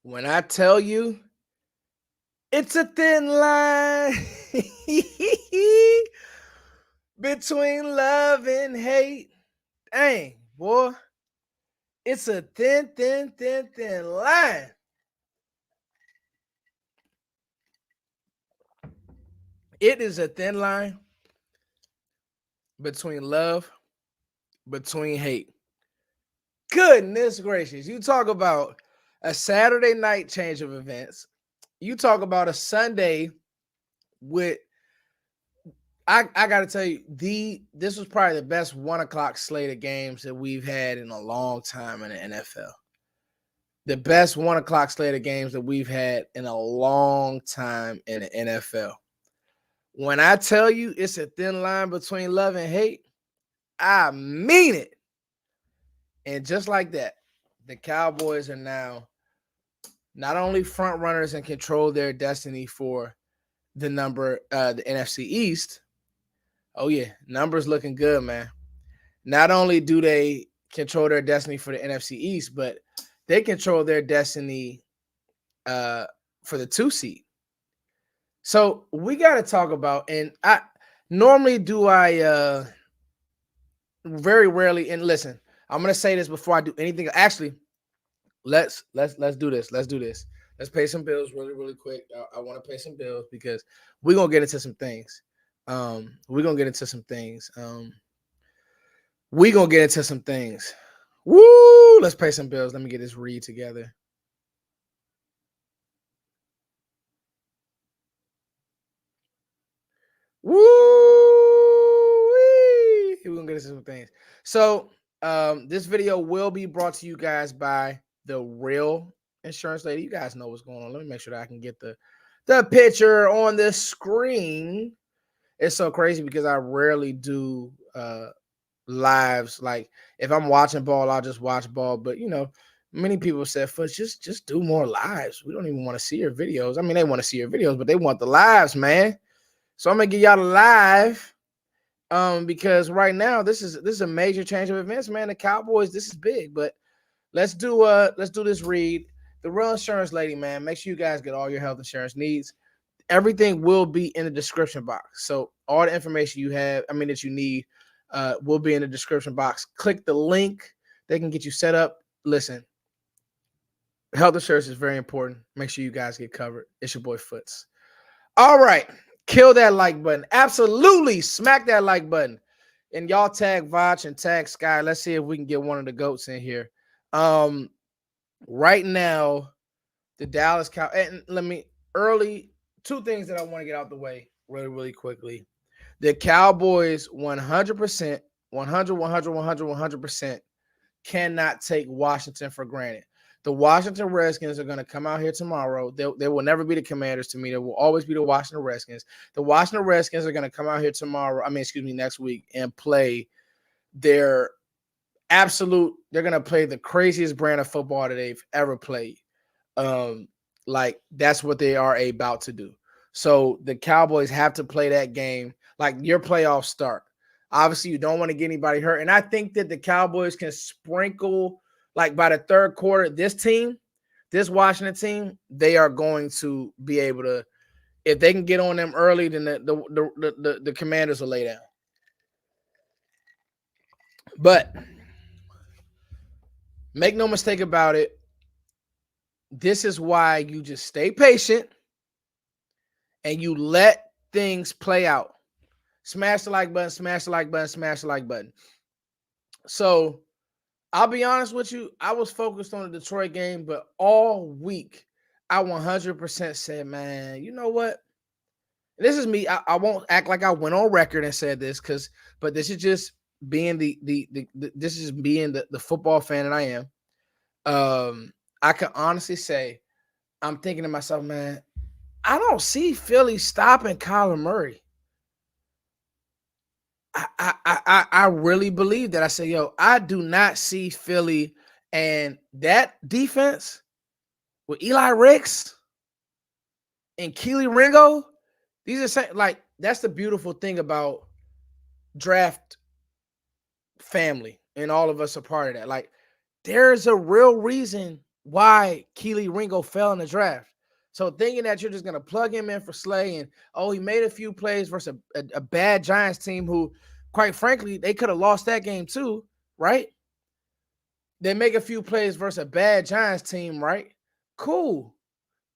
When I tell you it's a thin line between love and hate. Dang, boy. It's a thin line. It is a thin line between love, between hate. Goodness gracious. You talk about a Saturday night change of events. You talk about a Sunday with I gotta tell you, this was probably the best 1 o'clock slate of games that we've had in a long time in the NFL. The best 1 o'clock slate of games that we've had in a long time in the NFL. When I tell you it's a thin line between love and hate, I mean it. And just like that, the Cowboys are now not only front runners and control their destiny for the NFC East. Oh yeah, numbers looking good, man. Not only do they control their destiny for the NFC East, but they control their destiny for the 2 seed. So we got to talk about, and I normally do very rarely, and listen, I'm gonna say this before I do anything. Actually, let's do this. Let's do this. Let's pay some bills really quick. I want to pay some bills because we're gonna get into some things. We're gonna get into some things. We're gonna get into some things. Woo! Let's pay some bills. Let me get this read together. Woo! We're gonna get into some things. So this video will be brought to you guys by the Real Insurance Lady. You guys know what's going on. Let me make sure that I can get the picture on the screen. It's so crazy because I rarely do lives. Like if I'm watching ball, I'll just watch ball. But you know, many people said, "Fudge, just do more lives. We don't even want to see your videos." I mean, they want to see your videos, but they want the lives, man. So I'm gonna give y'all the live. Because right now this is a major change of events, man. The Cowboys, this is big, but let's do this read. The Real Insurance Lady, man. Make sure you guys get all your health insurance needs. Everything will be in the description box. So all the information that you need, will be in the description box. Click the link. They can get you set up. Listen, health insurance is very important. Make sure you guys get covered. It's your boy Foots. All right. Kill that like button. Absolutely smack that like button. And y'all tag Vach and tag Sky. Let's see if we can get one of the goats in here. Right now, the Dallas Cowboys. And two things that I want to get out the way really quickly. The Cowboys 100%, 100% cannot take Washington for granted. The Washington Redskins are going to come out here tomorrow. They will never be the Commanders to me. They will always be the Washington Redskins. The Washington Redskins are going to come out here next week and play their they're going to play the craziest brand of football that they've ever played. Like that's what they are about to do. So the Cowboys have to play that game like your playoffs start. Obviously, you don't want to get anybody hurt. And I think that the Cowboys can sprinkle, like by the third quarter, this Washington team, they are going to be able to, if they can get on them early, then the Commanders will lay down. But make no mistake about it, this is why you just stay patient and you let things play out. Smash the like button, smash the like button, smash the like button. So I'll be honest with you. I was focused on the Detroit game, but all week I 100% said, man, you know what? This is me. I won't act like I went on record and said this but this is just being the football fan that I am. I can honestly say I'm thinking to myself, man, I don't see Philly stopping Kyler Murray. I really believe that. I say, yo, I do not see Philly and that defense with Eli Ricks and Keely Ringo. These are like, that's the beautiful thing about draft family, and all of us are part of that. Like, there's a real reason why Keely Ringo fell in the draft. So thinking that you're just gonna plug him in for Slay and he made a few plays versus a bad Giants team who, quite frankly, they could have lost that game too, right? They make a few plays versus a bad Giants team, right? Cool,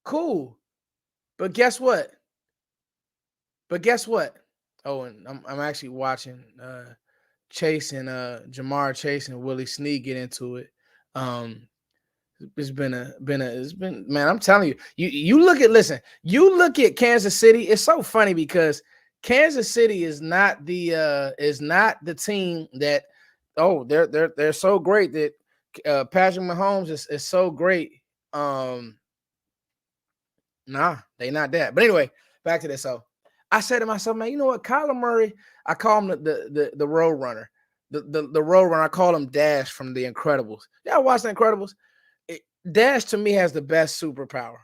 cool. But guess what? Oh, and I'm actually watching Chase and Jamar Chase and Willie Snead get into it. It's been man, I'm telling you, you look at Kansas City. It's so funny because Kansas City is not the team that they're so great that Patrick Mahomes is so great. Nah, they not that. But anyway, back to this. So I said to myself, man, you know what? Kyler Murray, I call him the road runner. The road runner. I call him Dash from The Incredibles. Y'all watch The Incredibles? Dash to me has the best superpower.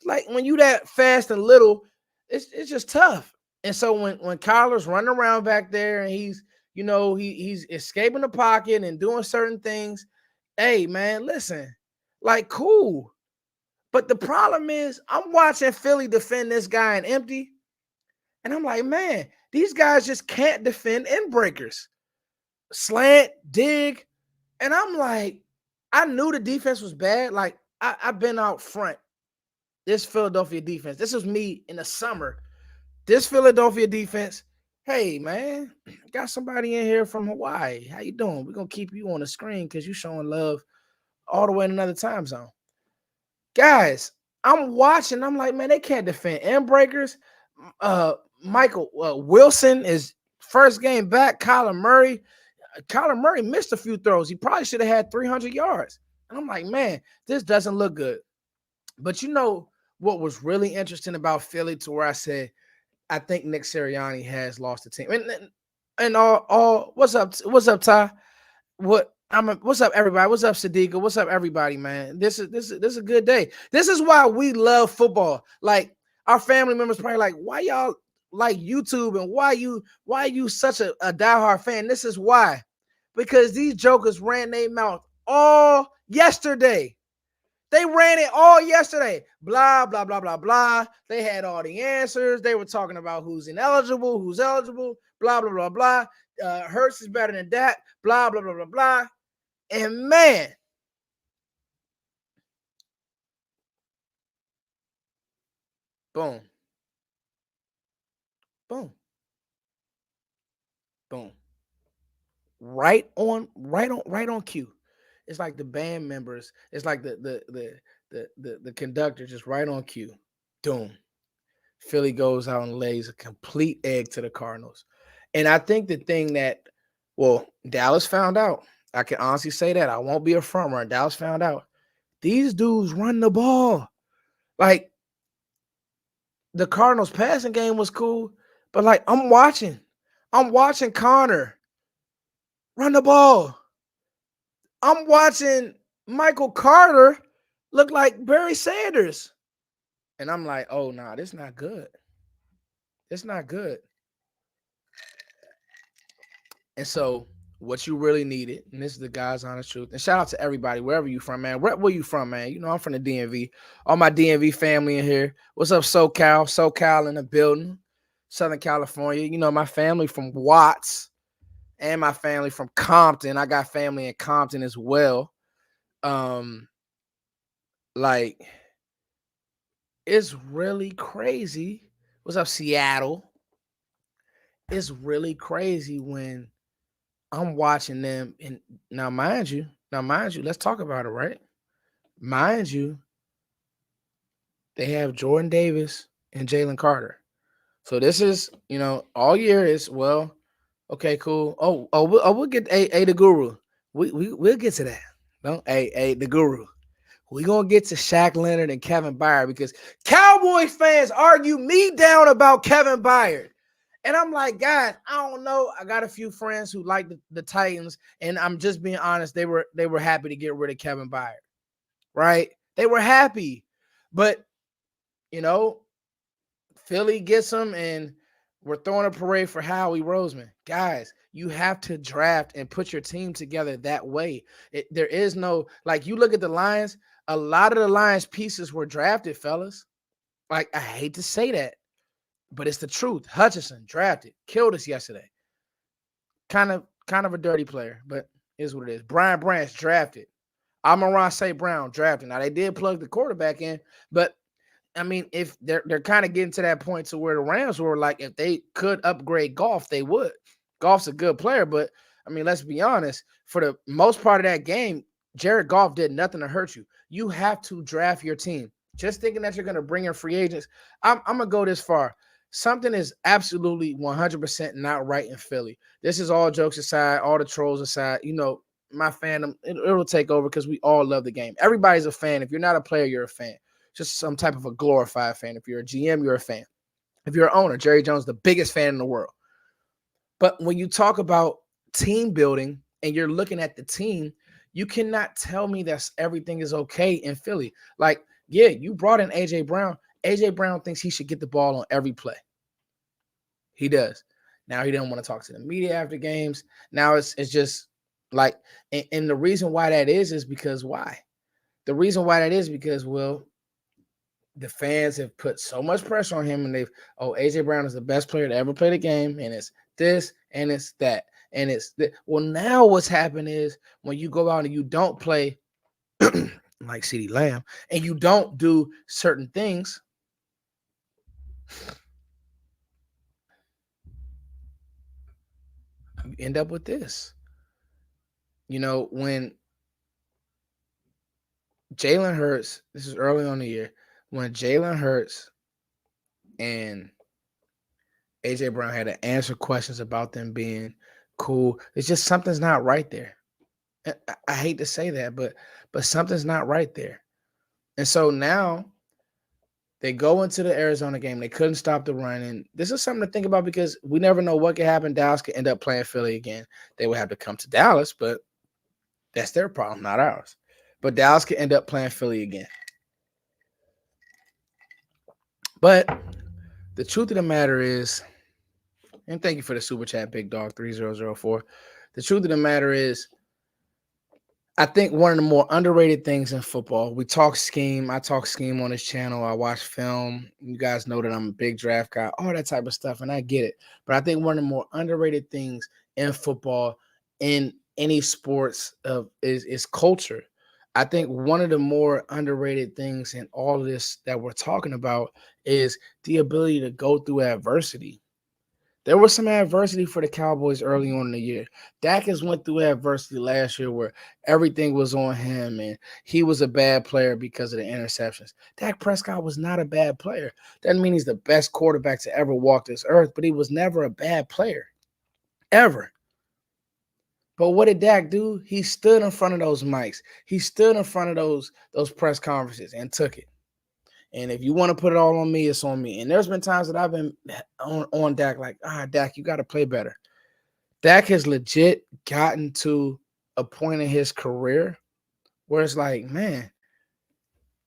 Like when you that fast and little, it's just tough. And so when Kyler's running around back there and he's escaping the pocket and doing certain things, hey man, listen, like cool. But the problem is, I'm watching Philly defend this guy in empty, and I'm like, man, these guys just can't defend end breakers, slant, dig, and I'm like, I knew the defense was bad. Like I've been out front. This Philadelphia defense. This was me in the summer. This Philadelphia defense. Hey man, got somebody in here from Hawaii. How you doing? We're gonna keep you on the screen because you showing love all the way in another time zone. Guys, I'm watching. I'm like, man, they can't defend end breakers. Michael Wilson is first game back. Kyler Murray missed a few throws. He probably should have had 300 yards. And I'm like, man, this doesn't look good. But you know what was really interesting about Philly to where I said, I think Nick Sirianni has lost the team. And all what's up, Ty? What's up, everybody? What's up, Sadiqa? What's up, everybody, man? This is a good day. This is why we love football. Like our family members probably like, why y'all like YouTube and why you such a diehard fan? This is why. Because these jokers ran their mouth all yesterday. They ran it all yesterday. Blah, blah, blah, blah, blah. They had all the answers. They were talking about who's ineligible, who's eligible, blah, blah, blah, blah. Hurts is better than that, blah, blah, blah, blah, blah. And man, boom, boom, boom. Right on cue. It's like the band members, it's like the conductor just right on cue. Doom. Philly goes out and lays a complete egg to the Cardinals. And I think the thing that, well, Dallas found out. I can honestly say that. I won't be a front runner. Dallas found out. These dudes run the ball. Like, the Cardinals passing game was cool, but like, I'm watching Connor run the ball. I'm watching Michael Carter look like Barry Sanders. And I'm like, oh, nah, this not good. It's not good. And so what you really needed, and this is the God's honest truth, and shout out to everybody, wherever you from, man. Where you from, man? You know, I'm from the DMV. All my DMV family in here. What's up, SoCal? SoCal in the building. Southern California. You know, my family from Watts and my family from Compton. I got family in Compton as well. Like, it's really crazy. What's up, Seattle? It's really crazy when I'm watching them. And now, mind you, let's talk about it, right? Mind you, they have Jordan Davis and Jalen Carter. So this is, all year is, well, okay, cool. We'll get the guru. We'll get to that. No, the guru. We're going to get to Shaq Leonard and Kevin Byard because Cowboys fans argue me down about Kevin Byard. And I'm like, guys, I don't know. I got a few friends who like the Titans, and I'm just being honest. They were happy to get rid of Kevin Byard, right? They were happy. But, Philly gets him, and we're throwing a parade for Howie Roseman. Guys, you have to draft and put your team together that way. There is no, like, you look at the Lions. A lot of the Lions pieces were drafted, fellas. Like, I hate to say that, but it's the truth. Hutchinson drafted, killed us yesterday. Kind of a dirty player, but is what it is. Brian Branch drafted. Amon-Ra St. Brown drafted. Now they did plug the quarterback in, but I mean, if they're kind of getting to that point to where the Rams were like, if they could upgrade Goff, they would. Goff's a good player, but I mean, let's be honest. For the most part of that game, Jared Goff did nothing to hurt you. You have to draft your team. Just thinking that you're going to bring in free agents, I'm going to go this far. Something is absolutely 100% not right in Philly. This is all jokes aside, all the trolls aside. You know, my fandom, it'll take over because we all love the game. Everybody's a fan. If you're not a player, you're a fan. Just some type of a glorified fan. If you're a GM, you're a fan. If you're an owner, Jerry Jones, the biggest fan in the world. But when you talk about team building and you're looking at the team, you cannot tell me that everything is okay in Philly. Like, yeah, you brought in A.J. Brown. A.J. Brown thinks he should get the ball on every play. He does. Now he doesn't want to talk to the media after games. Now it's just like, and the reason why that is because why? The reason why that is because, well, the fans have put so much pressure on him, and A.J. Brown is the best player to ever play the game, and it's this and it's that. And it's well, now what's happened is when you go out and you don't play like CeeDee Lamb and you don't do certain things, you end up with this. You know, when Jalen Hurts, this is early on the year, when Jalen Hurts and A.J. Brown had to answer questions about them being cool, it's just something's not right there. I hate to say that, but something's not right there. And so now they go into the Arizona game. They couldn't stop the run. And this is something to think about because we never know what could happen. Dallas could end up playing Philly again. They would have to come to Dallas, but that's their problem, not ours. But Dallas could end up playing Philly again. But the truth of the matter is, and thank you for the super chat, Big Dog 3004. The truth of the matter is, I think one of the more underrated things in football, we talk scheme. I talk scheme on this channel. I watch film. You guys know that I'm a big draft guy, all that type of stuff, and I get it. But I think one of the more underrated things in football, in any sports, is culture. I think one of the more underrated things in all of this that we're talking about is the ability to go through adversity. There was some adversity for the Cowboys early on in the year. Dak has went through adversity last year where everything was on him and he was a bad player because of the interceptions. Dak Prescott was not a bad player. Doesn't mean he's the best quarterback to ever walk this earth, but he was never a bad player, ever. But what did Dak do? He stood in front of those mics. He stood in front of those press conferences and took it. And if you want to put it all on me, it's on me. And there's been times that I've been on Dak like, Dak, you got to play better. Dak has legit gotten to a point in his career where it's like, man,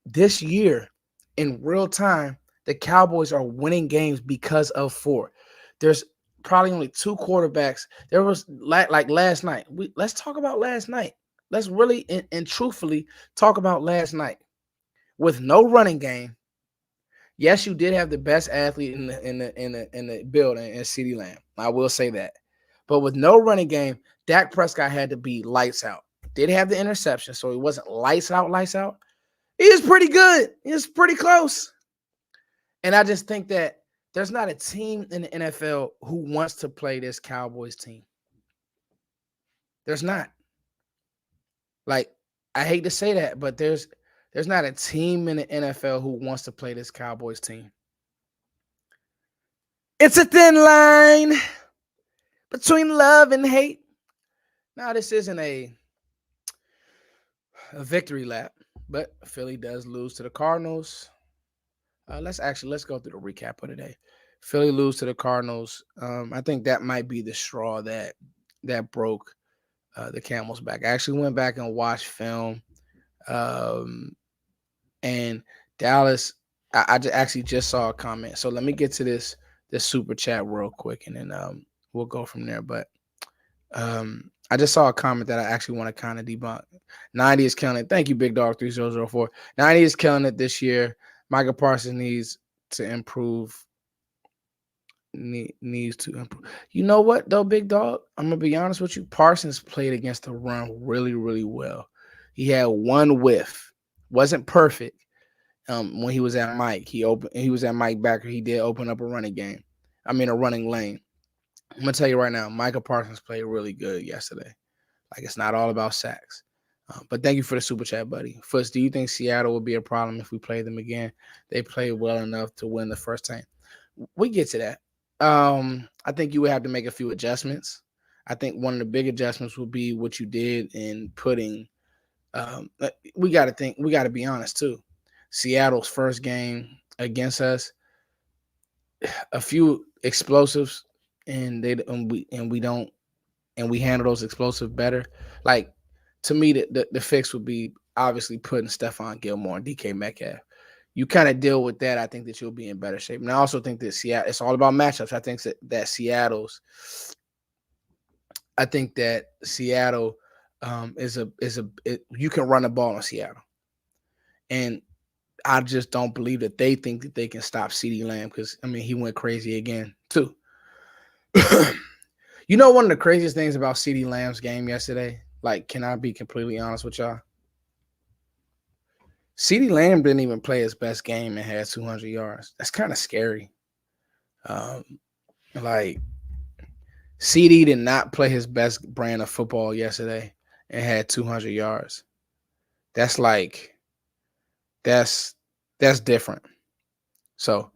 this year in real time, the Cowboys are winning games because of four. There's probably only two quarterbacks. There was like last night. Let's talk about last night. Let's really and truthfully talk about last night. With no running game, yes, you did have the best athlete in the building in CeeDee Lamb. I will say that. But with no running game, Dak Prescott had to be lights out. Did have the interception, so he wasn't lights out, lights out. He was pretty good. He was pretty close. And I just think that there's not a team in the NFL who wants to play this Cowboys team. There's not. Like, I hate to say that, but there's not a team in the NFL who wants to play this Cowboys team. It's a thin line between love and hate. Now, this isn't a victory lap, but Philly does lose to the Cardinals. Let's go through the recap of today. Philly lose to the Cardinals. I think that might be the straw that broke the camel's back. I actually went back and watched film. And Dallas, I actually just saw a comment. So let me get to this super chat real quick, and then we'll go from there. But I just saw a comment that I actually want to kind of debunk. 90 is killing it. Thank you, Big Dog 3004. 90 is killing it this year. Micah Parsons needs to improve. Needs to improve. You know what, though, Big Dog? I'm going to be honest with you. Parsons played against the run really, really well. He had one whiff. Wasn't perfect. When he was at Mike. He was at Mike Backer. He did open up a running game. I mean, a running lane. I'm going to tell you right now, Micah Parsons played really good yesterday. Like, it's not all about sacks. But thank you for the super chat, buddy. First, do you think Seattle will be a problem if we play them again? They played well enough to win the first time. We get to that. I think you would have to make a few adjustments. I think one of the big adjustments would be what you did in putting. We got to be honest too. Seattle's first game against us, a few explosives, and we handle those explosives better. Like, to me, the fix would be obviously putting Stephon Gilmore and DK Metcalf. You kind of deal with that, I think that you'll be in better shape. And I also think that Seattle, it's all about matchups. I think that Seattle you can run the ball in Seattle. And I just don't believe that they think that they can stop CeeDee Lamb because, I mean, he went crazy again, too. You know, one of the craziest things about CeeDee Lamb's game yesterday, like, can I be completely honest with y'all? CeeDee Lamb didn't even play his best game and had 200 yards. That's kind of scary. Like, CeeDee did not play his best brand of football yesterday and had 200 yards. That's different. So,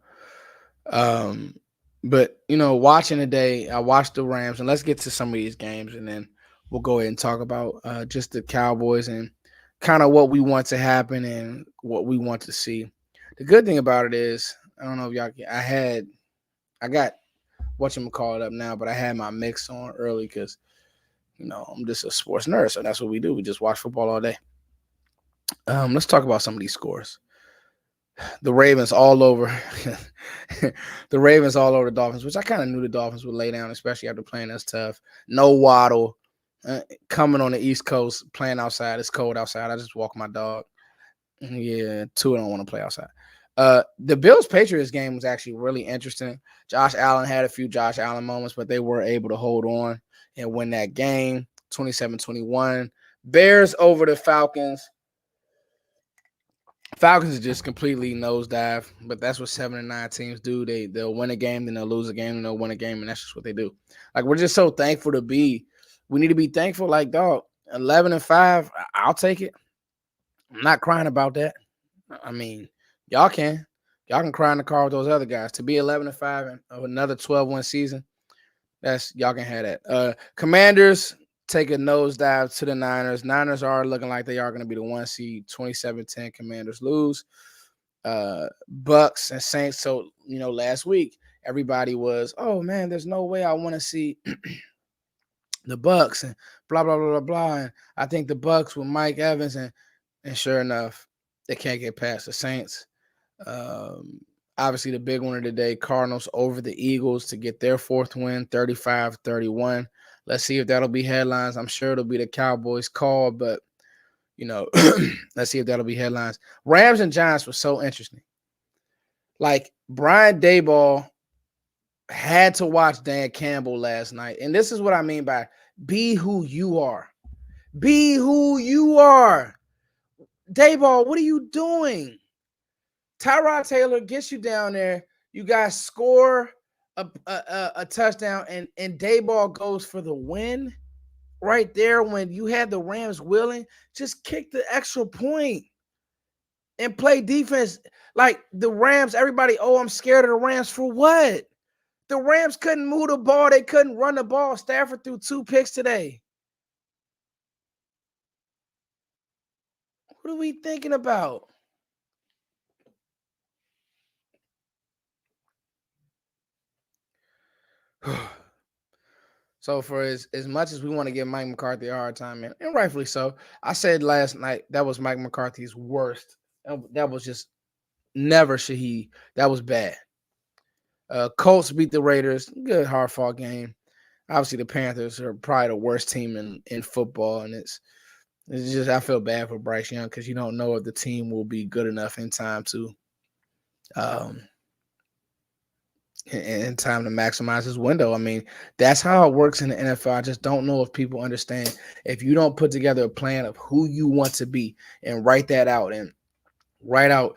but, you know, watching today, I watched the Rams, and let's get to some of these games, and then we'll go ahead and talk about just the Cowboys and kind of what we want to happen and what we want to see. The good thing about it is, I don't know if y'all I got whatchamacallit up now, but I had my mix on early because, you know, I'm just a sports nerd, so that's what we do. We just watch football all day. Let's talk about some of these scores. The Ravens all over the Dolphins, which I kind of knew the Dolphins would lay down, especially after playing us tough. No Waddle, coming on the East Coast, playing outside. It's cold outside. I just walk my dog. Yeah, Tua don't want to play outside. The Bills-Patriots game was actually really interesting. Josh Allen had a few Josh Allen moments, but they were able to hold on and win that game, 27-21. Bears over the Falcons. Falcons just completely nosedive, but that's what 7 and 9 teams do. They'll win a game, then they'll lose a game, and they'll win a game, and that's just what they do. Like, we're just so thankful to be. We need to be thankful. Like, dog, 11 and 5, I'll take it. I'm not crying about that. I mean, y'all can cry in the car with those other guys. To be 11 and 5 and another 12-1 season, that's y'all can have that. Commanders take a nosedive to the Niners. Niners are looking like they are going to be the 1 seed. 27-10. Commanders lose. Bucks and Saints. So, you know, last week everybody was, oh man, there's no way I want to see the Bucks and blah blah blah blah blah. And I think the Bucks with Mike Evans and sure enough, they can't get past the Saints. Obviously, the big one of the day, Cardinals over the Eagles to get their 4th win, 35-31. Let's see if that'll be headlines. I'm sure it'll be the Cowboys' call, but, you know, let's see if that'll be headlines. Rams and Giants was so interesting. Like, Brian Daboll had to watch Dan Campbell last night, and this is what I mean by be who you are. Be who you are. Daboll, what are you doing? Tyrod Taylor gets you down there. You guys score a touchdown, and Daboll goes for the win right there when you had the Rams willing. Just kick the extra point and play defense. Like the Rams, everybody, oh, I'm scared of the Rams for what? The Rams couldn't move the ball. They couldn't run the ball. Stafford threw 2 picks today. What are we thinking about? So for as much as we want to give Mike McCarthy a hard time, and rightfully so, I said last night that was Mike McCarthy's worst. That was just never should he. That was bad. Colts beat the Raiders. Good hard fought game. obviously the Panthers are probably the worst team in football, and it's just I feel bad for Bryce Young because you don't know if the team will be good enough in time to um in time to maximize his window. I mean, that's how it works in the NFL. I just don't know if people understand if you don't put together a plan of who you want to be and write that out and write out,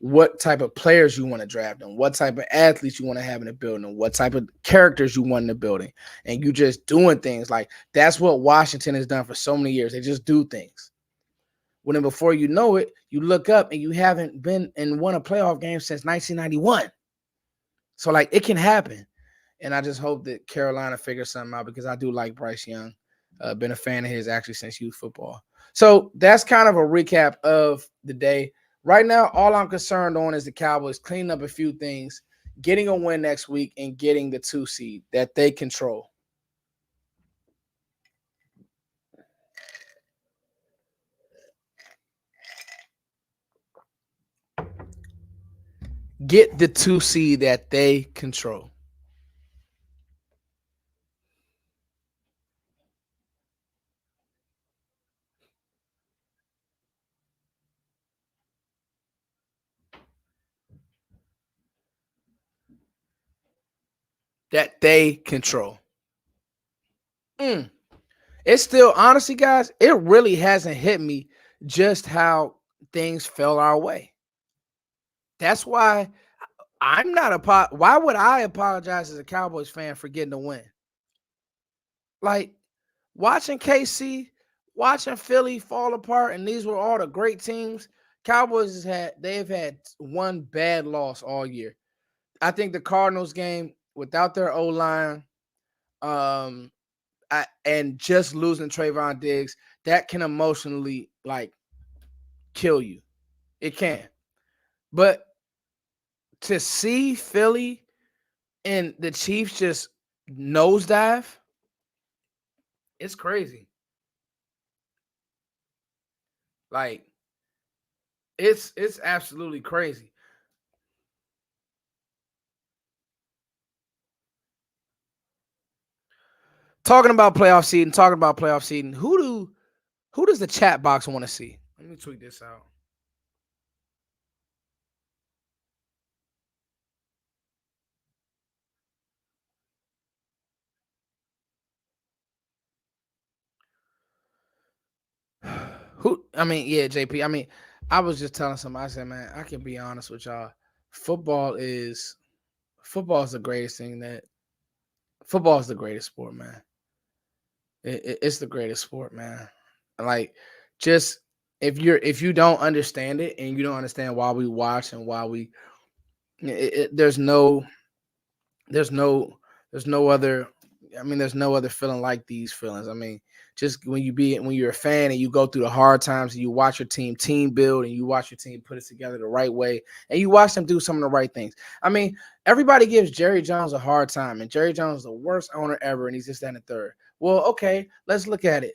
what type of players you want to draft and what type of athletes you want to have in the building and what type of characters you want in the building. And you just doing things like that's what Washington has done for so many years. They just do things. When then before you know it, you look up and you haven't been and won a playoff game since 1991. So like it can happen. And I just hope that Carolina figures something out because I do like Bryce Young. Been a fan of his actually since youth football. So that's kind of a recap of the day. Right now, all I'm concerned on is the Cowboys cleaning up a few things, getting a win next week, and getting the 2 seed that they control. Get the 2 seed that they control. That they control. It's still, honestly, guys, it really hasn't hit me just how things fell our way. That's why I'm not why would I apologize as a Cowboys fan for getting a win? Like watching KC, watching Philly fall apart, and these were all the great teams. Cowboys they've had one bad loss all year. I think the Cardinals game without their O line, and just losing Trayvon Diggs, that can emotionally like kill you. It can. But to see Philly and the Chiefs just nosedive, it's crazy. Like it's absolutely crazy. Talking about playoff seeding, who does the chat box want to see? Let me tweet this out. Yeah, JP. I was just telling somebody, I said, man, I can be honest with y'all. Football is football is the greatest thing that football is the greatest sport, man. It's the greatest sport, man. Like, just if you don't understand it and you don't understand why we watch and why we, there's no there's no there's no other there's no other feeling like these feelings. Just when you're a fan and you go through the hard times and you watch your team build and you watch your team put it together the right way and you watch them do some of the right things. Everybody gives Jerry Jones a hard time, and Jerry Jones is the worst owner ever, and he's just in the third. Well, okay, let's look at it.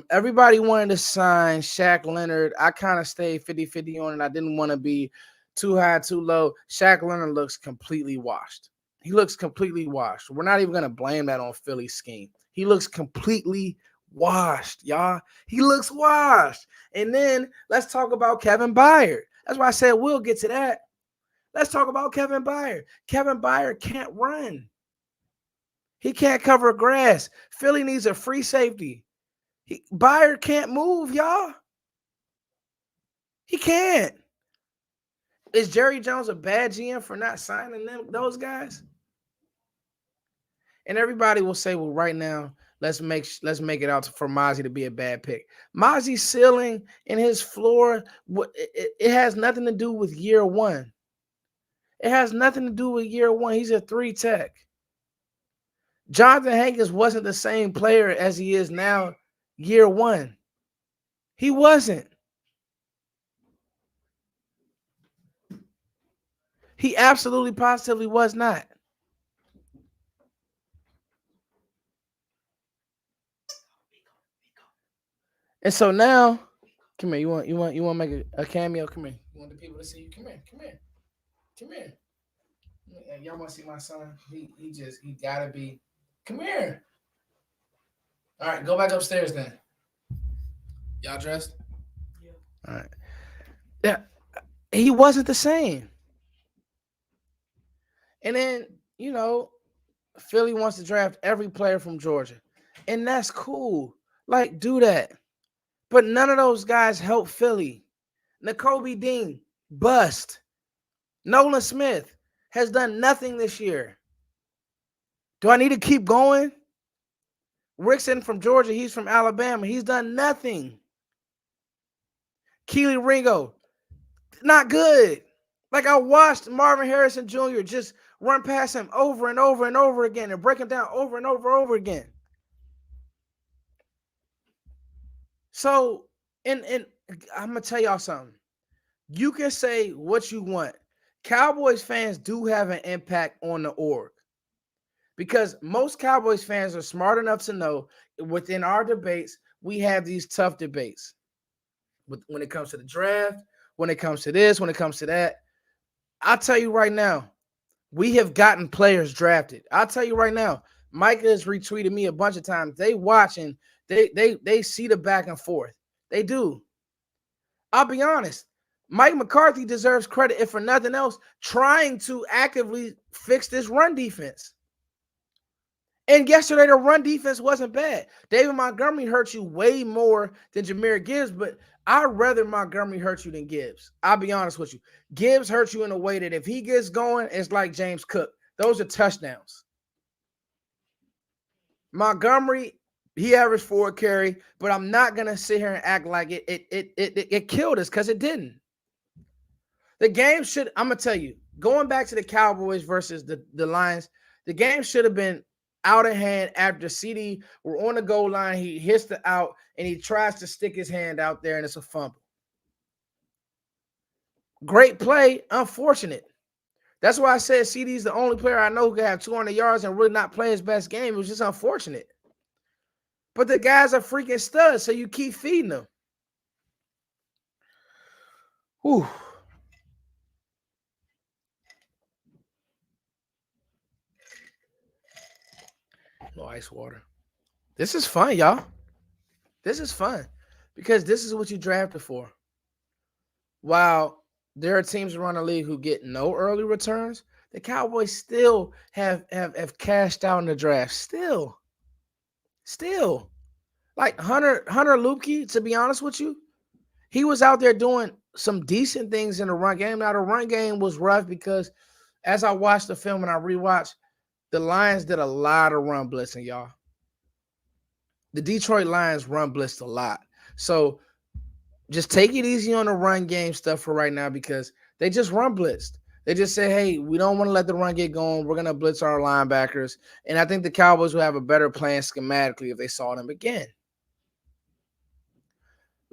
Everybody wanted to sign Shaq Leonard. I kind of stayed 50-50 on it. I didn't want to be too high, too low. Shaq Leonard looks completely washed. He looks completely washed. We're not even going to blame that on Philly's scheme. He looks completely washed, y'all. He looks washed. And then let's talk about Kevin Byard. That's why I said we'll get to that. Let's talk about Kevin Byard. Kevin Byard can't run. He can't cover grass. Philly needs a free safety. Byard can't move, y'all. He can't. Is Jerry Jones a bad GM for not signing those guys? And everybody will say, well, right now, let's make it out for Mozzie to be a bad pick. Mozzie's ceiling and his floor, it has nothing to do with year one. It has nothing to do with year one. He's a 3 tech. Jonathan Hankins wasn't the same player as he is now year one. He wasn't. He absolutely positively was not. And so now, come here. You want to make a cameo? Come here. You want the people to see you? Come here. Come here. Y'all want to see my son? He gotta be. Come here. All right, go back upstairs then. Y'all dressed? Yeah. All right. Yeah, he wasn't the same. And then, Philly wants to draft every player from Georgia. And that's cool. Like, do that. But none of those guys help Philly. N'Kobe Dean, bust. Nolan Smith has done nothing this year. Do I need to keep going? Rickson from Georgia, he's from Alabama. He's done nothing. Keely Ringo, not good. Like, I watched Marvin Harrison Jr. just run past him over and over and over again and break him down over and over again. So, and I'm going to tell y'all something. You can say what you want. Cowboys fans do have an impact on the org. Because most Cowboys fans are smart enough to know within our debates, we have these tough debates. When it comes to the draft, when it comes to this, when it comes to that. I'll tell you right now, we have gotten players drafted. I'll tell you right now, Micah has retweeted me a bunch of times. They watching, they see the back and forth. They do. I'll be honest. Mike McCarthy deserves credit, if for nothing else, trying to actively fix this run defense. And yesterday, the run defense wasn't bad. David Montgomery hurt you way more than Jahmyr Gibbs, but I'd rather Montgomery hurt you than Gibbs. I'll be honest with you. Gibbs hurts you in a way that if he gets going, it's like James Cook. Those are touchdowns. Montgomery, he averaged 4 carry, but I'm not going to sit here and act like it killed us, because it didn't. The game should, I'm going to tell you, going back to the Cowboys versus the Lions, the game should have been out of hand after CD were on the goal line. He hits the out and he tries to stick his hand out there and it's a fumble. Great play, unfortunate. That's why I said CD's the only player I know who can have 200 yards and really not play his best game. It was just unfortunate. But the guys are freaking studs, so you keep feeding them. Whew. No ice water. This is fun, y'all. This is fun because this is what you drafted for. While there are teams around the league who get no early returns, the Cowboys still have cashed out in the draft. Still. Like Hunter Luepke, to be honest with you, he was out there doing some decent things in the run game. Now, the run game was rough because as I watched the film and I rewatched, the Lions did a lot of run blitzing, y'all. The Detroit Lions run blitzed a lot. So just take it easy on the run game stuff for right now because they just run blitzed. They just say, hey, we don't want to let the run get going. We're going to blitz our linebackers. And I think the Cowboys will have a better plan schematically if they saw them again.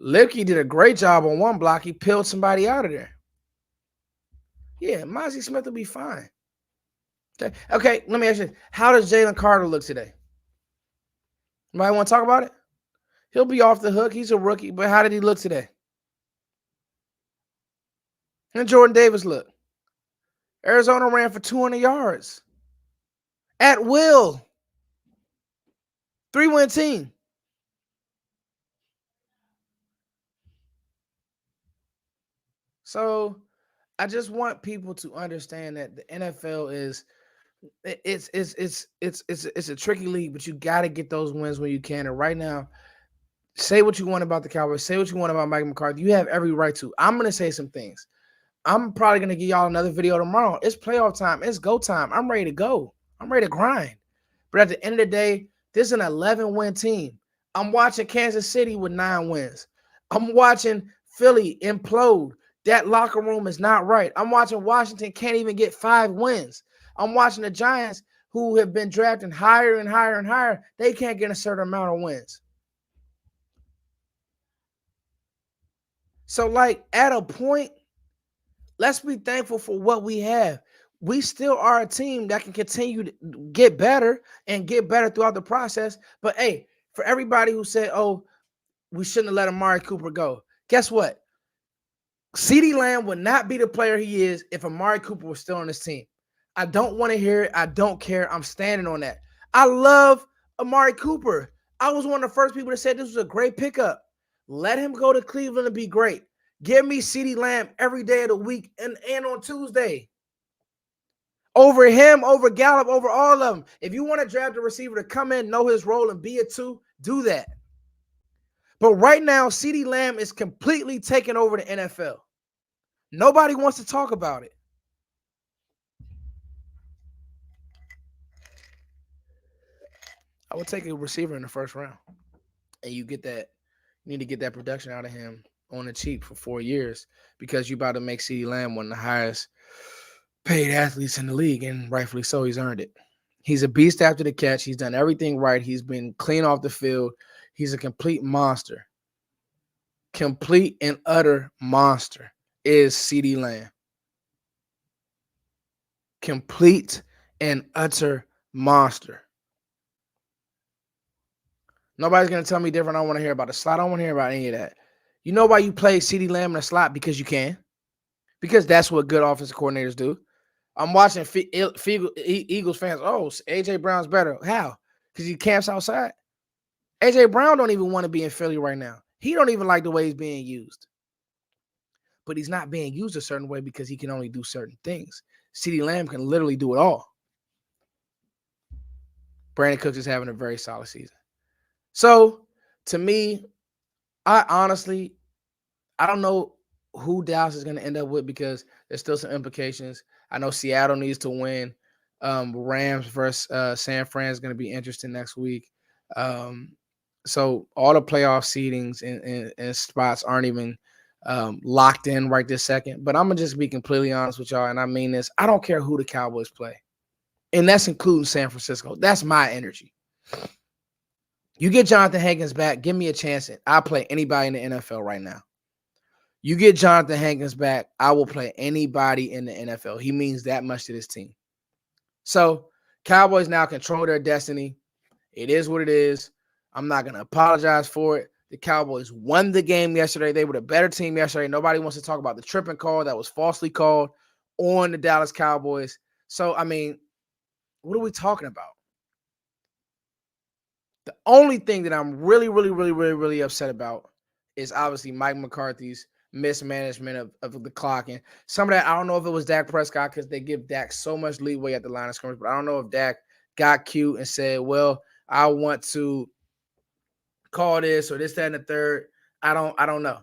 Lipke did a great job on one block. He peeled somebody out of there. Yeah, Mozzie Smith will be fine. Okay, let me ask you, how does Jalen Carter look today? Anybody want to talk about it? He'll be off the hook. He's a rookie, but how did he look today? And Jordan Davis look. Arizona ran for 200 yards. At will. 3-win team. So I just want people to understand that the NFL is it's a tricky league, but you got to get those wins when you can. And right now, say what you want about the Cowboys. Say what you want about Mike McCarthy. You have every right to. I'm going to say some things. I'm probably going to give y'all another video tomorrow. It's playoff time. It's go time. I'm ready to go. I'm ready to grind. But at the end of the day, this is an 11-win team. I'm watching Kansas City with 9 wins. I'm watching Philly implode. That locker room is not right. I'm watching Washington can't even get 5 wins. I'm watching the Giants, who have been drafting higher and higher and higher. They can't get a certain amount of wins. So, like, at a point, let's be thankful for what we have. We still are a team that can continue to get better and get better throughout the process. But, hey, for everybody who said, oh, we shouldn't have let Amari Cooper go, guess what? CeeDee Lamb would not be the player he is if Amari Cooper was still on this team. I don't want to hear it. I don't care. I'm standing on that. I love Amari Cooper. I was one of the first people that said this was a great pickup. Let him go to Cleveland and be great. Give me CeeDee Lamb every day of the week and on Tuesday. Over him, over Gallup, over all of them. If you want to draft a receiver to come in, know his role, and be a 2, do that. But right now, CeeDee Lamb is completely taking over the NFL. Nobody wants to talk about it. I would take a receiver in the first round. And you get that, you need to get that production out of him on the cheap for 4 years because you're about to make CeeDee Lamb one of the highest paid athletes in the league, and rightfully so. He's earned it. He's a beast after the catch. He's done everything right. He's been clean off the field. He's a complete monster. Complete and utter monster is CeeDee Lamb. Complete and utter monster. Nobody's going to tell me different. I don't want to hear about the slot. I don't want to hear about any of that. You know why you play CeeDee Lamb in the slot? Because you can. Because that's what good offensive coordinators do. I'm watching Eagles fans. Oh, A.J. Brown's better. How? Because he camps outside. A.J. Brown don't even want to be in Philly right now. He don't even like the way he's being used. But he's not being used a certain way because he can only do certain things. CeeDee Lamb can literally do it all. Brandon Cooks is having a very solid season. So, to me, I don't know who Dallas is going to end up with because there's still some implications. I know Seattle needs to win. Rams versus San Fran is going to be interesting next week. So all the playoff seedings and spots aren't even locked in right this second. But I'm going to just be completely honest with y'all, and I mean this. I don't care who the Cowboys play. And that's including San Francisco. That's my energy. You get Jonathan Hankins back, give me a chance. I'll play anybody in the NFL right now. You get Jonathan Hankins back, I will play anybody in the NFL. He means that much to this team. So, Cowboys now control their destiny. It is what it is. I'm not going to apologize for it. The Cowboys won the game yesterday. They were the better team yesterday. Nobody wants to talk about the tripping call that was falsely called on the Dallas Cowboys. So, I mean, what are we talking about? The only thing that I'm really upset about is obviously Mike McCarthy's mismanagement of the clock. And some of that, I don't know if it was Dak Prescott because they give Dak so much leeway at the line of scrimmage, but I don't know if Dak got cute and said, well, I want to call this or this, that, and the third. I don't know.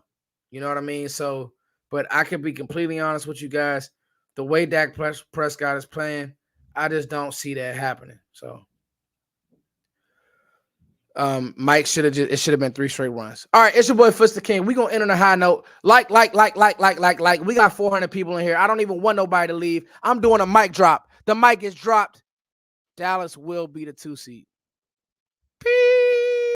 You know what I mean? So, but I can be completely honest with you guys. The way Dak Prescott is playing, I just don't see that happening. So, Mike should have been 3 straight runs. All right, it's your boy Foots the King. We're gonna end on a high note. Like. We got 400 people in here. I don't even want nobody to leave. I'm doing a mic drop. The mic is dropped. Dallas will be the 2 seed.